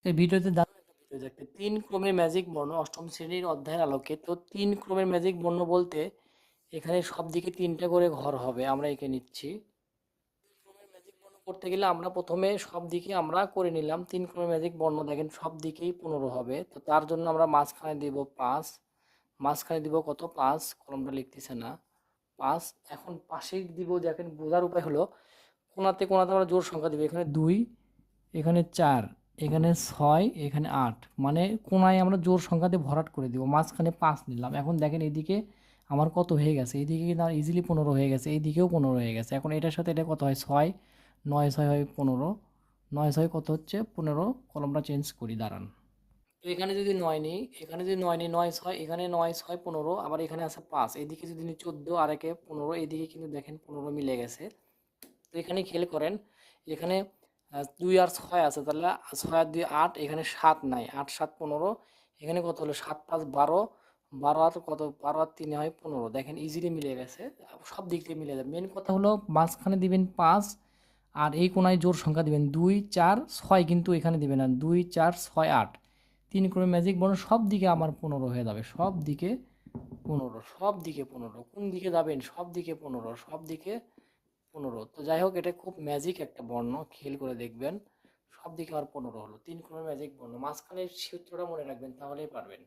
এই ভিডিওতে দারুণ একটা ভিডিও দেখতে 3 ক্রমের ম্যাজিক বর্ণ অষ্টম শ্রেণীর অধ্যায়ের আলোকে। তো 3 ক্রমের ম্যাজিক বর্ণ বলতে এখানে সব দিকে 3টা করে ঘর হবে, আমরা এঁকে নিচ্ছি। 3 ক্রমের ম্যাজিক বর্ণ করতে গেলে আমরা প্রথমে সব দিকে আমরা করে নিলাম। 3 ক্রমের ম্যাজিক বর্ণ দেখেন সব দিকেই 15 হবে। তো তার জন্য আমরা মাঝখানে দিব 5, মাঝখানে দিব কত 5, কলমটা লিখতেছে না 5। এখন পাশেই দিব, দেখেন বোঝার উপায় হলো কোণাতে কোণাতে আমরা জোড় সংখ্যা দিব। এখানে 2, এখানে 4, এখানে 6, এখানে 8, মানে কোণায় আমরা জোড় সংখ্যা দিয়ে ভরাট করে দিব। মাঝখানে 5 নিলাম। এখন দেখেন এদিকে আমার কত হয়ে গেছে, এইদিকে কিন্তু আমার ইজিলি 15 হয়ে গেছে, এইদিকেও 15 হয়ে গেছে। এখন এটার সাথে এটা কত হয় 6, 9 6 হয় 15, 9 6 কত হচ্ছে 15। কলমটা চেঞ্জ করি দাঁড়ান। তো এখানে যদি 9 নিই, এখানে যদি 9 নিই 9 6, এখানে 9 6 15, আবার এখানে আছে 5, এইদিকে যদি নিই 14 আর একে 15, এইদিকে কিন্তু দেখেন 15 মিলে গেছে। তো এখানে খেয়াল করেন, এখানে 2 আর 6 আছে, তাহলে 6 আর 2 8, এখানে 7 নাই, 8 7 15, এখানে কত হলো 7 5 12, 12 আর কত 12 আর 3 হয় 15। দেখেন ইজিলি মিলে গেছে, সব দিক থেকে মিলে যাবে। মেন কথা হলো মাঝখানে দিবেন 5, আর এই কোণায় জোড় সংখ্যা দিবেন 2 4 6, কিন্তু এখানে দিবেন না 2 4 6 8। 3 করে ম্যাজিক বর্ণ সব দিকে আমার 15 হয়ে যাবে, সব দিকে 15, সব দিকে 15। কোন দিকে যাবেন, সব দিকে 15, সব দিকে 15। তো যাই হোক, এটা খুব ম্যাজিক একটা বর্ণ, খেয়াল করে দেখবেন। সব দিকে আর 15 হলো, 3 ক্রমের ম্যাজিক বর্ণ। মাঝখানের সূত্রটা মনে রাখবেন, তাহলেই পারবেন।